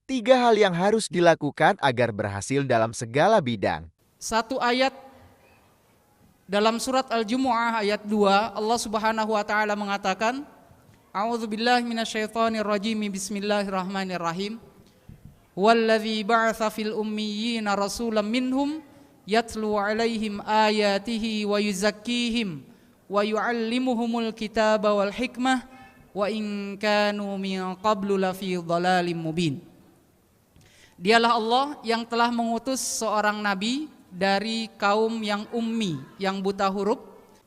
3 hal yang harus dilakukan agar berhasil dalam segala bidang. Satu ayat dalam surat Al-Jumu'ah ayat 2, Allah Subhanahu wa taala mengatakan, A'udzubillahi minasyaitonirrajim, bismillahirrahmanirrahim. Walladzi ba'atsa fil ummiyina rasulan minhum yatlu 'alaihim ayatihi wa yuzakkihim wa yu'allimuhumul kitaba wal hikmah wa in kanu min qablu lafi dhalalim mubin. Dialah Allah yang telah mengutus seorang nabi dari kaum yang ummi, yang buta huruf,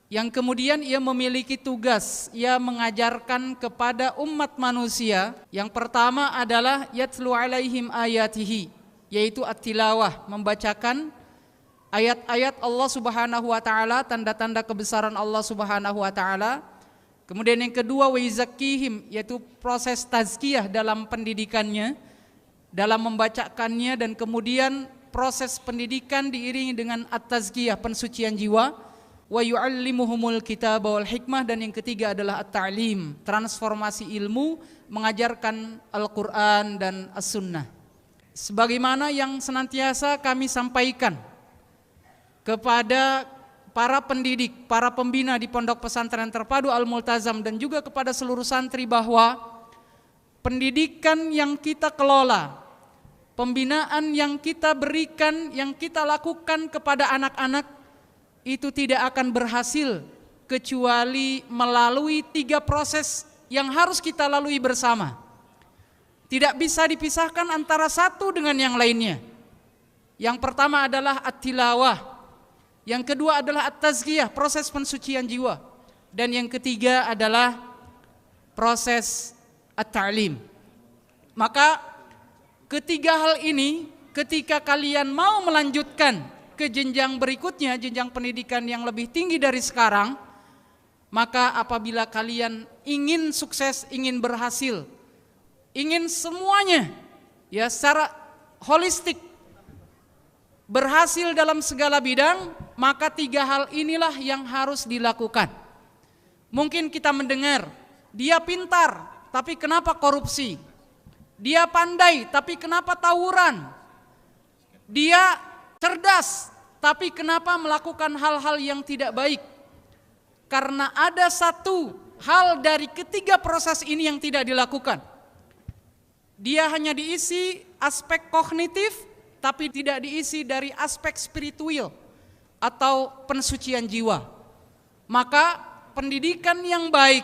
yang kemudian ia memiliki tugas, ia mengajarkan kepada umat manusia. Yang pertama adalah yatlu alaihim ayatihi, yaitu at-tilawah, membacakan ayat-ayat Allah Subhanahu wa taala, tanda-tanda kebesaran Allah Subhanahu wa taala. Kemudian yang kedua wa yuzakkihim, yaitu proses tazkiyah dalam pendidikannya, dalam membacakannya, dan kemudian proses pendidikan diiringi dengan at-tazkiyah, pensucian jiwa. Wa yu'allimuhumul kitaba wal hikmah, dan yang ketiga adalah at-ta'lim, transformasi ilmu, mengajarkan Al-Qur'an dan As-Sunnah. Sebagaimana yang senantiasa kami sampaikan kepada para pendidik, para pembina di Pondok Pesantren Terpadu Al-Multazam, dan juga kepada seluruh santri, bahwa pendidikan yang kita kelola, pembinaan yang kita berikan, yang kita lakukan kepada anak-anak, itu tidak akan berhasil kecuali melalui 3 proses yang harus kita lalui bersama. Tidak bisa dipisahkan antara satu dengan yang lainnya. Yang pertama adalah at-tilawah, yang kedua adalah at-tazkiyah, proses pensucian jiwa, dan yang ketiga adalah proses at-ta'lim. Maka ketiga hal ini, ketika kalian mau melanjutkan ke jenjang berikutnya, jenjang pendidikan yang lebih tinggi dari sekarang, maka apabila kalian ingin sukses, ingin berhasil, ingin semuanya ya secara holistik berhasil dalam segala bidang, maka 3 hal inilah yang harus dilakukan. Mungkin kita mendengar, dia pintar tapi kenapa korupsi? Dia pandai tapi kenapa tawuran? Dia cerdas, tapi kenapa melakukan hal-hal yang tidak baik? Karena ada satu hal dari ketiga proses ini yang tidak dilakukan. Dia hanya diisi aspek kognitif, tapi tidak diisi dari aspek spiritual atau pensucian jiwa. Maka pendidikan yang baik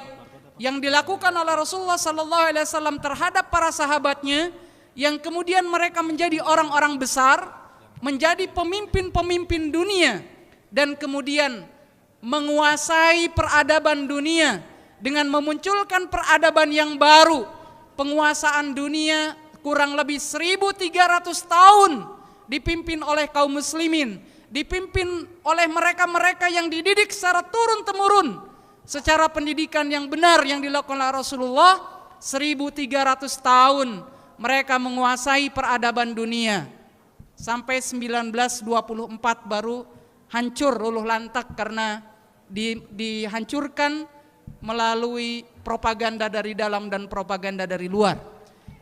yang dilakukan oleh Rasulullah SAW terhadap para sahabatnya, yang kemudian mereka menjadi orang-orang besar, menjadi pemimpin-pemimpin dunia, dan kemudian menguasai peradaban dunia dengan memunculkan peradaban yang baru. Penguasaan dunia kurang lebih 1.300 tahun dipimpin oleh kaum muslimin, dipimpin oleh mereka-mereka yang dididik secara turun-temurun, secara pendidikan yang benar yang dilakukan oleh Rasulullah. 1.300 tahun mereka menguasai peradaban dunia, sampai 1924 baru hancur luluh lantak karena dihancurkan melalui propaganda dari dalam dan propaganda dari luar.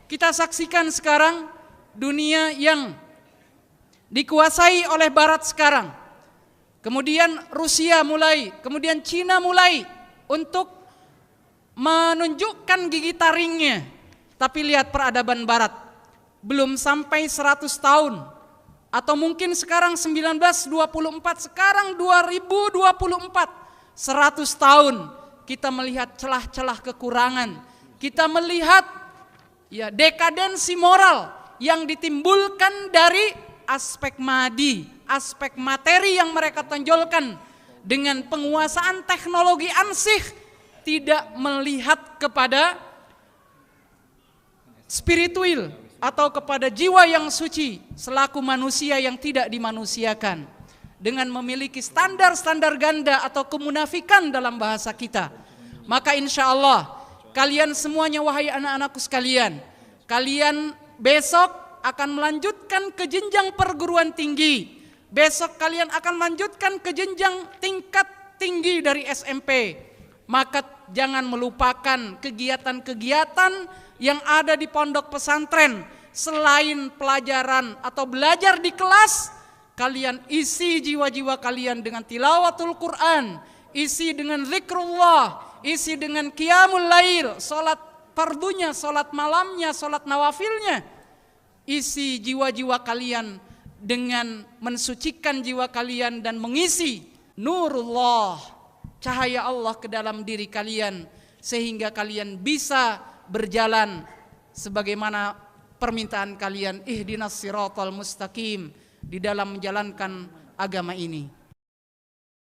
Kita saksikan sekarang dunia yang dikuasai oleh Barat sekarang. Kemudian Rusia mulai, kemudian Cina mulai untuk menunjukkan gigi taringnya. Tapi lihat peradaban Barat, belum sampai 100 tahun. Atau mungkin sekarang 1924, sekarang 2024, 100 tahun kita melihat celah-celah kekurangan, kita melihat ya dekadensi moral yang ditimbulkan dari aspek madi, aspek materi yang mereka tonjolkan dengan penguasaan teknologi ansih, tidak melihat kepada spiritual atau kepada jiwa yang suci selaku manusia yang tidak dimanusiakan, dengan memiliki standar-standar ganda atau kemunafikan dalam bahasa kita. Maka insya Allah kalian semuanya, wahai anak-anakku sekalian, kalian besok akan melanjutkan ke jenjang perguruan tinggi. Besok kalian akan melanjutkan ke jenjang tingkat tinggi dari SMP. Maka jangan melupakan kegiatan-kegiatan yang ada di pondok pesantren, selain pelajaran atau belajar di kelas, kalian isi jiwa-jiwa kalian dengan tilawatul Quran, isi dengan zikrullah, isi dengan qiyamul lail, salat fardunya, salat malamnya, salat nawafilnya. Isi jiwa-jiwa kalian dengan mensucikan jiwa kalian dan mengisi nurullah, cahaya Allah ke dalam diri kalian, sehingga kalian bisa berjalan sebagaimana permintaan kalian, ihdinas siratal mustaqim, di dalam menjalankan agama ini.